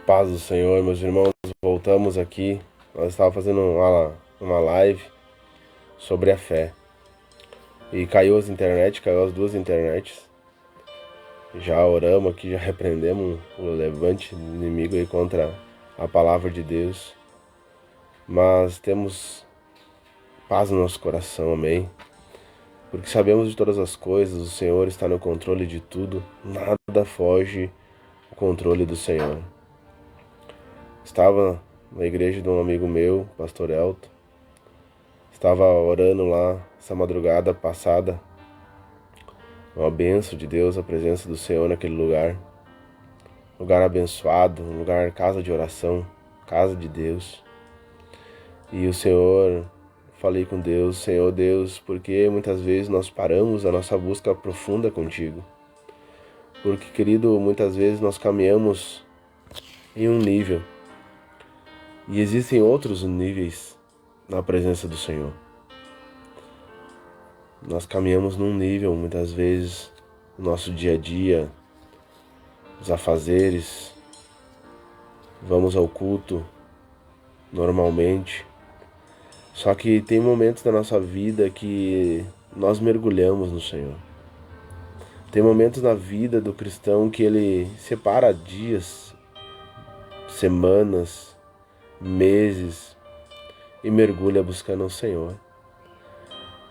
Paz do Senhor, meus irmãos, voltamos aqui. Nós estávamos fazendo uma live sobre a fé. E caiu as duas internets. Já oramos aqui, já repreendemos o levante do inimigo aí contra a palavra de Deus. Mas temos paz no nosso coração, amém? Porque sabemos de todas as coisas, o Senhor está no controle de tudo, nada foge do controle do Senhor. Estava na igreja de um amigo meu, pastor Elton. Estava orando lá essa madrugada passada. Uma bênção de Deus, a presença do Senhor naquele lugar. Lugar abençoado, um lugar, casa de oração, casa de Deus. E o Senhor, falei com Deus, Senhor Deus, porque muitas vezes nós paramos a nossa busca profunda contigo. Porque, querido, muitas vezes nós caminhamos em um nível. E existem outros níveis na presença do Senhor. Nós caminhamos num nível, muitas vezes, no nosso dia a dia, os afazeres, vamos ao culto normalmente. Só que tem momentos da nossa vida que nós mergulhamos no Senhor. Tem momentos na vida do cristão que ele separa dias, semanas, meses e mergulha buscando o Senhor.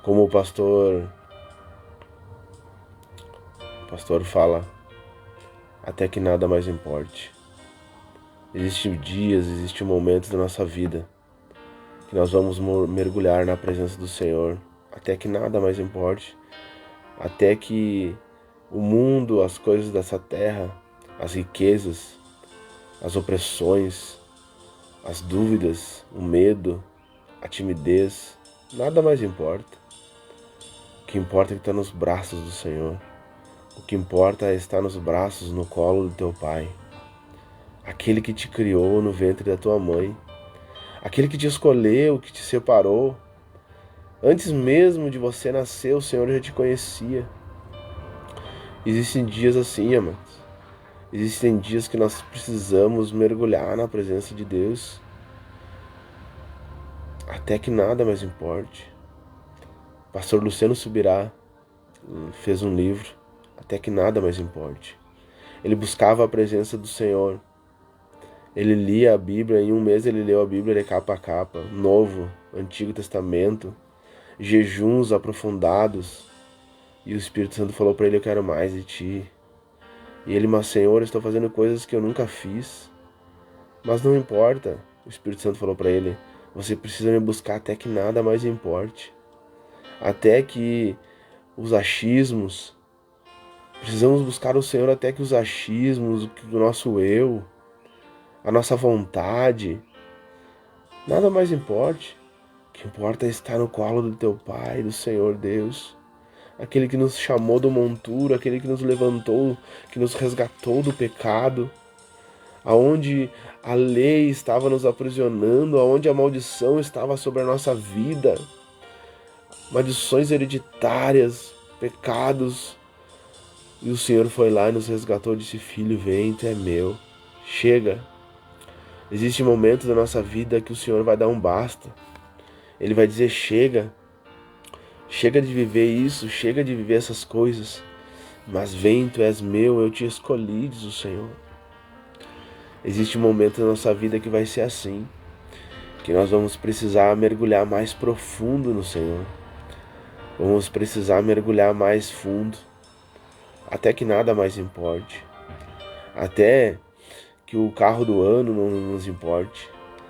Como o pastor fala, até que nada mais importe. Existem dias, existem momentos da nossa vida que nós vamos mergulhar na presença do Senhor, até que nada mais importe, até que o mundo, as coisas dessa terra, as riquezas, as opressões, as dúvidas, o medo, a timidez, nada mais importa. O que importa é que está nos braços do Senhor. O que importa é estar nos braços, no colo do teu Pai. Aquele que te criou no ventre da tua mãe. Aquele que te escolheu, que te separou. Antes mesmo de você nascer, o Senhor já te conhecia. Existem dias assim, amados. Existem dias que nós precisamos mergulhar na presença de Deus. Até que nada mais importe. Pastor Luciano Subirá fez um livro, Até que nada mais importe. Ele buscava a presença do Senhor. Ele lia a Bíblia, em um mês ele leu a Bíblia de capa a capa, Novo, Antigo Testamento, jejuns aprofundados. E o Espírito Santo falou para ele, eu quero mais de ti. E ele, mas Senhor, eu estou fazendo coisas que eu nunca fiz. Mas não importa. O Espírito Santo falou para ele, você precisa me buscar até que nada mais importe. Até que os achismos, precisamos buscar o Senhor até que os achismos, o nosso eu, a nossa vontade, nada mais importe. O que importa é estar no colo do teu Pai, do Senhor Deus. Aquele que nos chamou do monturo, aquele que nos levantou, que nos resgatou do pecado, aonde a lei estava nos aprisionando, aonde a maldição estava sobre a nossa vida, maldições hereditárias, pecados. E o Senhor foi lá e nos resgatou e disse, filho, vem, tu é meu, chega. Existem momentos da nossa vida que o Senhor vai dar um basta. Ele vai dizer, chega. Chega de viver isso, chega de viver essas coisas. Mas vem, tu és meu, eu te escolhi, diz o Senhor. Existe um momento na nossa vida que vai ser assim. Que nós vamos precisar mergulhar mais profundo no Senhor. Vamos precisar mergulhar mais fundo. Até que nada mais importe. Até que o carro do ano não nos importe.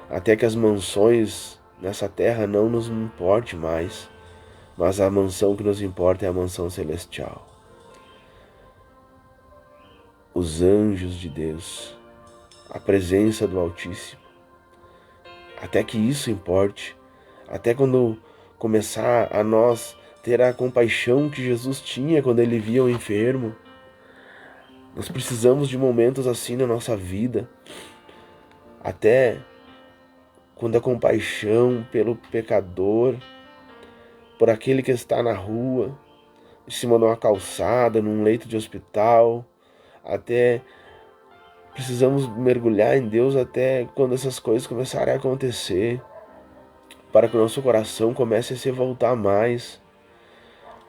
Até que as mansões nessa terra não nos importe mais. Mas a mansão que nos importa é a mansão celestial. Os anjos de Deus, a presença do Altíssimo. Até que isso importe. Até quando começar a nós ter a compaixão que Jesus tinha quando ele via o enfermo. Nós precisamos de momentos assim na nossa vida. Até quando a compaixão pelo pecador, por aquele que está na rua, em cima de uma calçada, num leito de hospital, até Precisamos mergulhar em Deus até quando essas coisas começarem a acontecer, para que o nosso coração comece a se voltar mais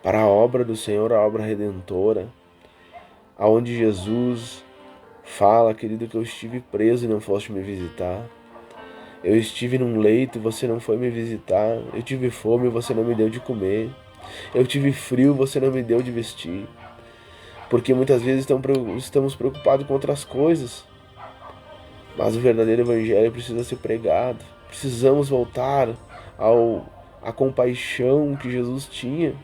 para a obra do Senhor, a obra redentora, aonde Jesus fala, querido, que eu estive preso e não foste me visitar. Eu estive num leito e você não foi me visitar. Eu tive fome e você não me deu de comer. Eu tive frio e você não me deu de vestir. Porque muitas vezes estamos preocupados com outras coisas. Mas o verdadeiro evangelho precisa ser pregado. Precisamos voltar à compaixão que Jesus tinha.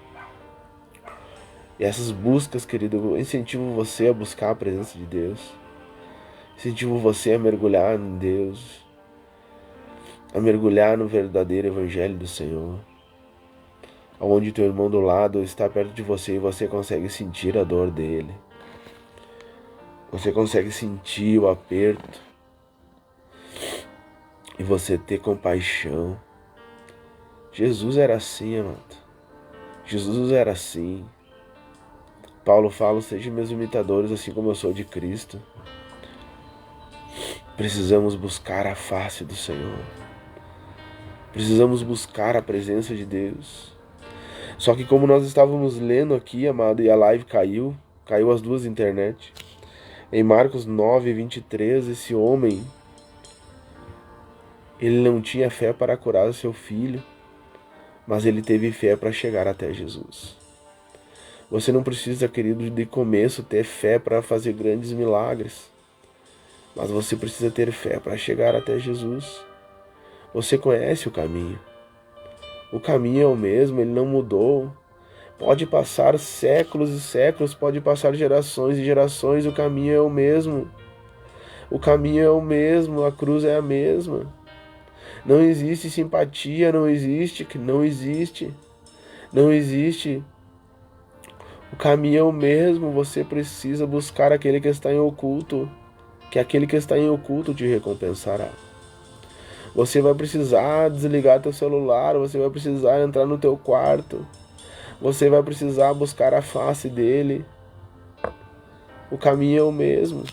E essas buscas, querido, eu incentivo você a buscar a presença de Deus. Incentivo você a mergulhar em Deus, a mergulhar no verdadeiro evangelho do Senhor, onde teu irmão do lado está perto de você e você consegue sentir a dor dele. Você consegue sentir o aperto e você ter compaixão. Jesus era assim, amado. Jesus era assim. Paulo fala, sejam meus imitadores, assim como eu sou de Cristo. Precisamos buscar a face do Senhor. Precisamos buscar a presença de Deus. Só que como nós estávamos lendo aqui, amado, e a live caiu as duas internet. Em Marcos 9, 23, esse homem, ele não tinha fé para curar o seu filho, mas ele teve fé para chegar até Jesus. Você não precisa, querido, de começo ter fé para fazer grandes milagres, mas você precisa ter fé para chegar até Jesus. Você conhece o caminho. O caminho é o mesmo, ele não mudou. Pode passar séculos e séculos, pode passar gerações e gerações, o caminho é o mesmo. O caminho é o mesmo, a cruz é a mesma. Não existe simpatia, não existe. O caminho é o mesmo, você precisa buscar aquele que está em oculto, que aquele que está em oculto te recompensará. Você vai precisar desligar teu celular, você vai precisar entrar no teu quarto, você vai precisar buscar a face dele. O caminho é o mesmo.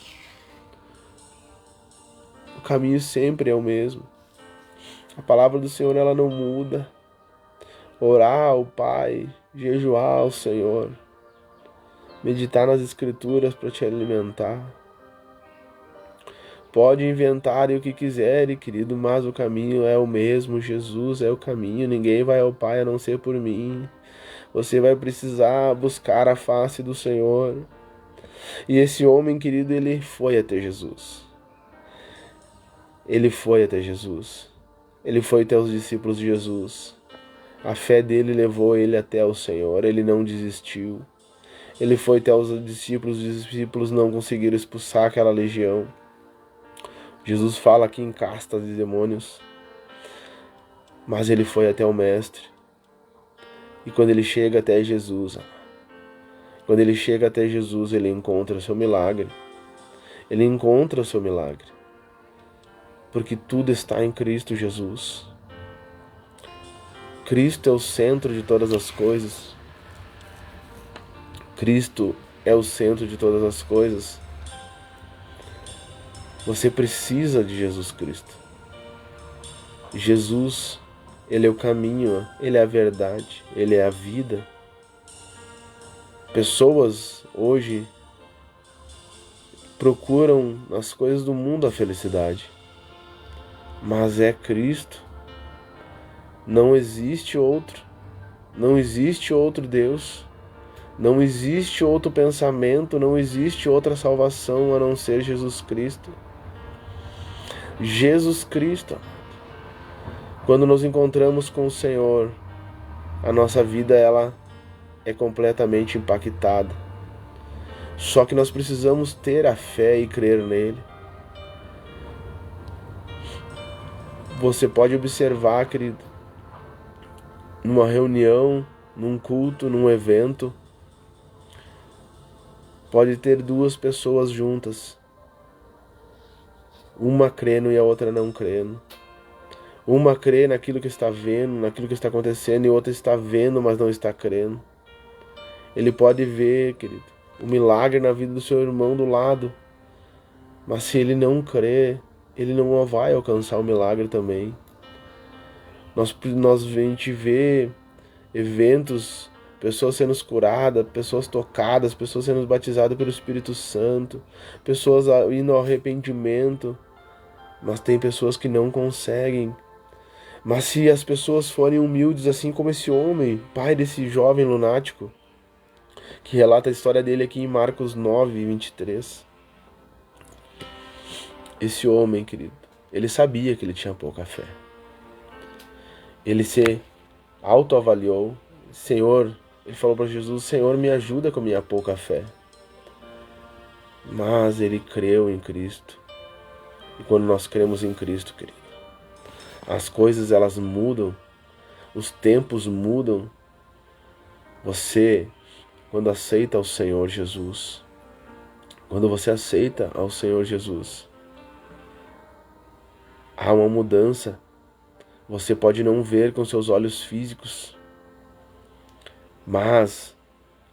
O caminho sempre é o mesmo. A palavra do Senhor, ela não muda. Orar ao Pai, jejuar ao Senhor, meditar nas Escrituras para te alimentar. Pode inventar o que quiser, querido, mas o caminho é o mesmo. Jesus é o caminho. Ninguém vai ao Pai a não ser por mim. Você vai precisar buscar a face do Senhor. E esse homem, querido, ele foi até Jesus. Ele foi até Jesus. Ele foi até os discípulos de Jesus. A fé dele levou ele até o Senhor. Ele não desistiu. Ele foi até os discípulos não conseguiram expulsar aquela legião. Jesus fala aqui em castas de demônios. Mas ele foi até o Mestre. E quando ele chega até Jesus, ele encontra o seu milagre. Ele encontra o seu milagre. Porque tudo está em Cristo Jesus. Cristo é o centro de todas as coisas. Cristo é o centro de todas as coisas. Você precisa de Jesus Cristo. Jesus, ele é o caminho, ele é a verdade, ele é a vida. Pessoas hoje procuram nas coisas do mundo a felicidade, mas é Cristo. Não existe outro. Não existe outro Deus. Não existe outro pensamento, não existe outra salvação a não ser Jesus Cristo. Jesus Cristo. Quando nos encontramos com o Senhor, a nossa vida ela é completamente impactada. Só que nós precisamos ter a fé e crer nele. Você pode observar, querido, numa reunião, num culto, num evento, pode ter duas pessoas juntas. Uma crendo e a outra não crendo. Uma crê naquilo que está vendo, naquilo que está acontecendo, e outra está vendo, mas não está crendo. Ele pode ver, querido, o milagre na vida do seu irmão do lado, Mas se ele não crer, ele não vai alcançar o milagre também. A gente vê eventos, pessoas sendo curadas, pessoas tocadas, pessoas sendo batizadas pelo Espírito Santo, pessoas indo ao arrependimento, mas tem pessoas que não conseguem. Mas se as pessoas forem humildes, assim como esse homem, pai desse jovem lunático, que relata a história dele aqui em Marcos 9:23. Esse homem, querido, ele sabia que ele tinha pouca fé. Ele se autoavaliou. Senhor, ele falou para Jesus, Senhor, me ajuda com a minha pouca fé. Mas ele creu em Cristo. E quando nós cremos em Cristo, querido, as coisas elas mudam, os tempos mudam. Você, quando aceita o Senhor Jesus, quando você aceita ao Senhor Jesus, há uma mudança. Você pode não ver com seus olhos físicos, mas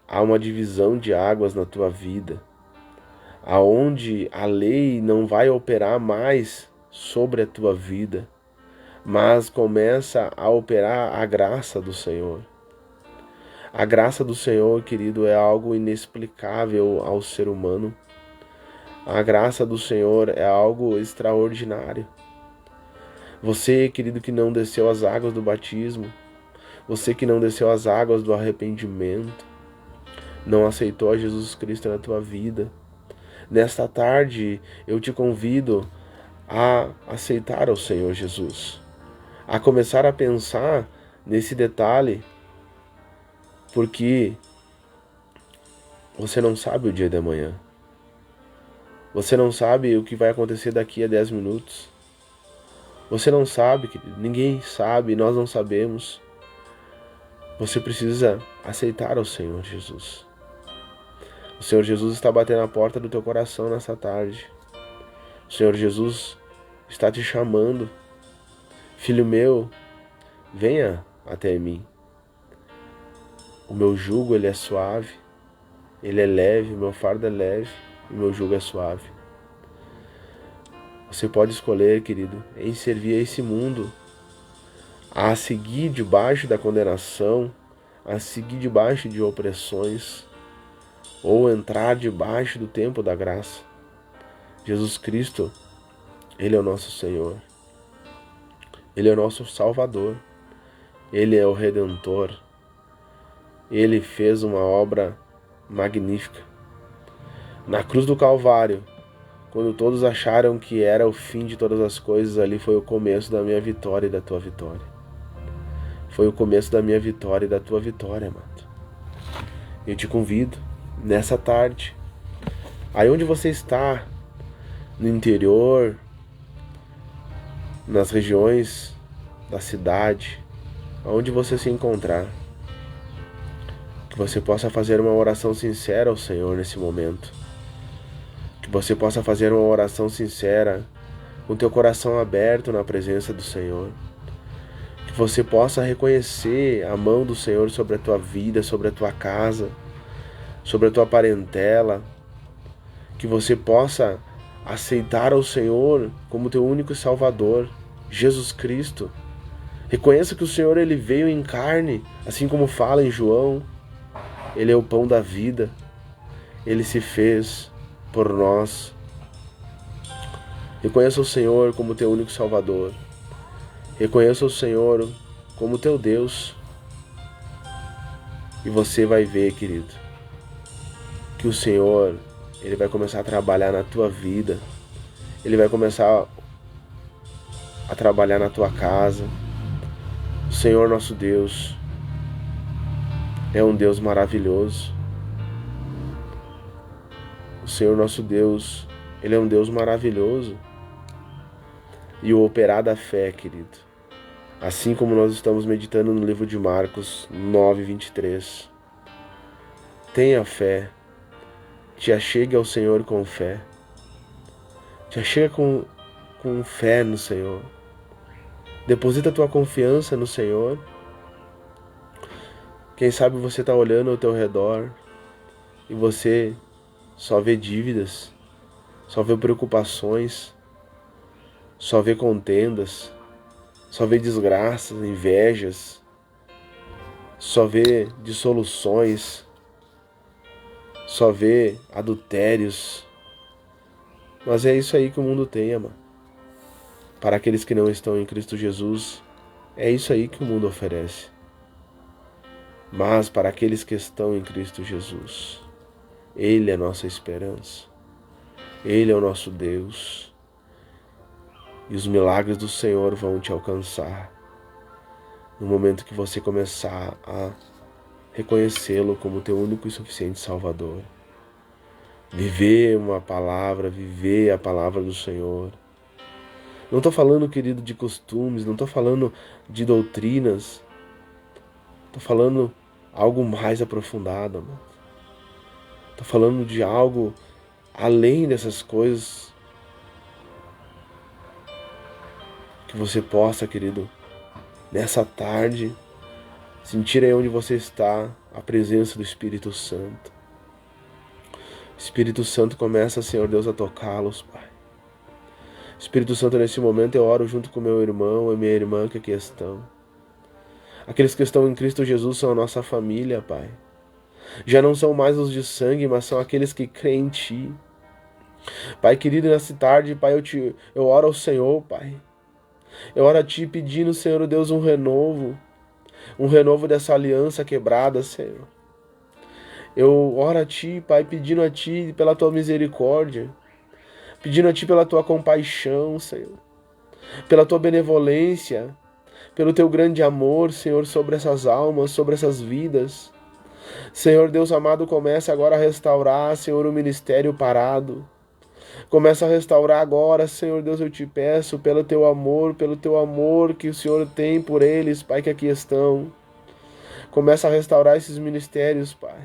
há uma divisão de águas na tua vida, aonde a lei não vai operar mais sobre a tua vida, mas começa a operar a graça do Senhor. A graça do Senhor, querido, é algo inexplicável ao ser humano. A graça do Senhor é algo extraordinário. Você, querido, que não desceu as águas do batismo, você que não desceu as águas do arrependimento, não aceitou a Jesus Cristo na tua vida, nesta tarde eu te convido a aceitar o Senhor Jesus, a começar a pensar nesse detalhe, porque você não sabe o dia de amanhã. Você não sabe o que vai acontecer daqui a 10 minutos. Você não sabe, querido, ninguém sabe, nós não sabemos. Você precisa aceitar o Senhor Jesus. O Senhor Jesus está batendo na porta do teu coração nessa tarde. O Senhor Jesus está te chamando. Filho meu, venha até mim. O meu jugo ele é suave, ele é leve, o meu fardo é leve, o meu jugo é suave. Você pode escolher, querido, em servir a esse mundo, a seguir debaixo da condenação, a seguir debaixo de opressões, ou entrar debaixo do tempo da graça. Jesus Cristo, Ele é o nosso Senhor. Ele é o nosso Salvador. Ele é o Redentor. Ele fez uma obra magnífica. Na cruz do Calvário, quando todos acharam que era o fim de todas as coisas, ali foi o começo da minha vitória e da tua vitória. Foi o começo da minha vitória e da tua vitória, amado. Eu te convido, nessa tarde, aí onde você está, no interior, nas regiões da cidade, aonde você se encontrar, que você possa fazer uma oração sincera ao Senhor nesse momento. Que você possa fazer uma oração sincera, com teu coração aberto na presença do Senhor. Que você possa reconhecer a mão do Senhor sobre a tua vida, sobre a tua casa, sobre a tua parentela. Que você possa aceitar ao Senhor como teu único Salvador, Jesus Cristo. Reconheça que o Senhor ele veio em carne, assim como fala em João. Ele é o pão da vida. Ele se fez por nós. Reconheça o Senhor como teu único Salvador. Reconheça o Senhor como teu Deus. E você vai ver, querido, que o Senhor, Ele vai começar a trabalhar na tua vida. Ele vai começar a trabalhar na tua casa. O Senhor nosso Deus é um Deus maravilhoso. O Senhor nosso Deus, Ele é um Deus maravilhoso. E o operar da fé, querido, assim como nós estamos meditando no livro de Marcos 9:23, tenha fé, te achegue ao Senhor com fé, te achega com fé no Senhor, deposita a tua confiança no Senhor. Quem sabe você está olhando ao teu redor e você só vê dívidas, só vê preocupações, só vê contendas, só vê desgraças, invejas, só vê dissoluções, só vê adultérios. Mas é isso aí que o mundo tem, amado. Para aqueles que não estão em Cristo Jesus, é isso aí que o mundo oferece. Mas para aqueles que estão em Cristo Jesus, Ele é a nossa esperança. Ele é o nosso Deus. E os milagres do Senhor vão te alcançar no momento que você começar a reconhecê-lo como teu único e suficiente Salvador. Viver uma palavra, viver a palavra do Senhor. Não estou falando, querido, de costumes, não estou falando de doutrinas. Estou falando algo mais aprofundado, amado. Estou falando de algo além dessas coisas. Que você possa, querido, nessa tarde, sentir aí onde você está a presença do Espírito Santo. O Espírito Santo começa, Senhor Deus, a tocá-los, Pai. Espírito Santo, nesse momento eu oro junto com meu irmão e minha irmã que aqui estão. Aqueles que estão em Cristo Jesus são a nossa família, Pai. Já não são mais os de sangue, mas são aqueles que creem em Ti. Pai querido, nessa tarde, Pai, eu oro ao Senhor, Pai. Eu oro a Ti pedindo, Senhor Deus, um renovo dessa aliança quebrada, Senhor. Eu oro a Ti, Pai, pedindo a Ti pela Tua misericórdia, pedindo a Ti pela Tua compaixão, Senhor, pela Tua benevolência, pelo Teu grande amor, Senhor, sobre essas almas, sobre essas vidas. Senhor Deus amado, começa agora a restaurar, Senhor, o ministério parado. Começa a restaurar agora, Senhor Deus, eu te peço, pelo Teu amor que o Senhor tem por eles, Pai, que aqui estão. Começa a restaurar esses ministérios, Pai.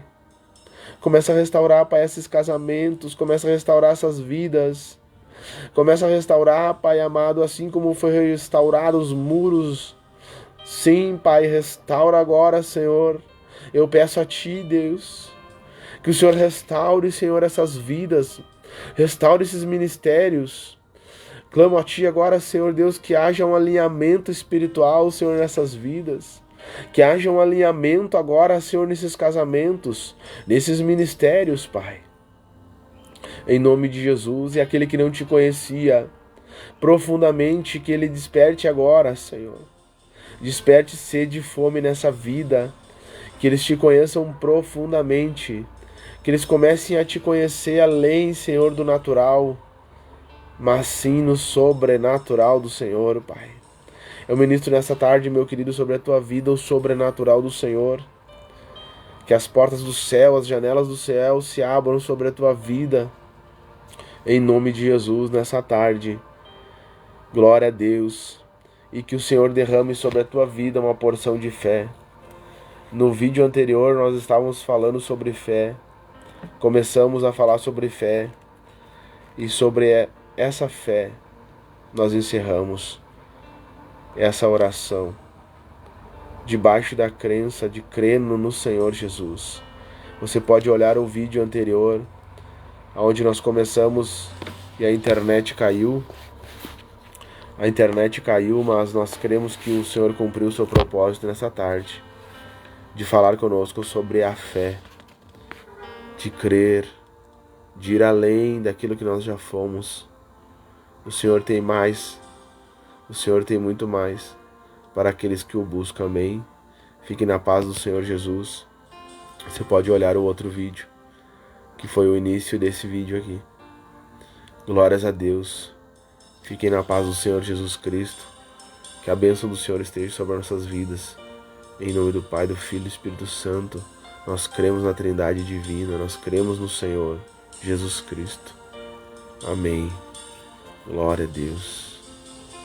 Começa a restaurar, Pai, esses casamentos. Começa a restaurar essas vidas. Começa a restaurar, Pai amado, assim como foi restaurado os muros. Sim, Pai, restaura agora, Senhor. Eu peço a Ti, Deus, que o Senhor restaure, Senhor, essas vidas. Restaure esses ministérios. Clamo a Ti agora, Senhor Deus, que haja um alinhamento espiritual, Senhor, nessas vidas. Que haja um alinhamento agora, Senhor, nesses casamentos, nesses ministérios, Pai. Em nome de Jesus, e aquele que não Te conhecia profundamente, que ele desperte agora, Senhor. Desperte sede e fome nessa vida. Que eles Te conheçam profundamente. Que eles comecem a Te conhecer além, Senhor, do natural, mas sim no sobrenatural do Senhor, Pai. Eu ministro nessa tarde, meu querido, sobre a tua vida, o sobrenatural do Senhor. Que as portas do céu, as janelas do céu se abram sobre a tua vida. Em nome de Jesus, nessa tarde. Glória a Deus. E que o Senhor derrame sobre a tua vida uma porção de fé. No vídeo anterior nós estávamos falando sobre fé. Começamos a falar sobre fé. E sobre essa fé nós encerramos essa oração, debaixo da crença de crendo no Senhor Jesus. Você pode olhar o vídeo anterior, onde nós começamos e a internet caiu. A internet caiu, mas nós cremos que o Senhor cumpriu o seu propósito nessa tarde, de falar conosco sobre a fé, de crer, de ir além daquilo que nós já fomos. O Senhor tem mais. O Senhor tem muito mais para aqueles que o buscam, amém? Fique na paz do Senhor Jesus. Você pode olhar o outro vídeo, que foi o início desse vídeo aqui. Glórias a Deus. Fiquem na paz do Senhor Jesus Cristo. Que a bênção do Senhor esteja sobre as nossas vidas. Em nome do Pai, do Filho e do Espírito Santo. Nós cremos na Trindade Divina. Nós cremos no Senhor Jesus Cristo. Amém. Glória a Deus.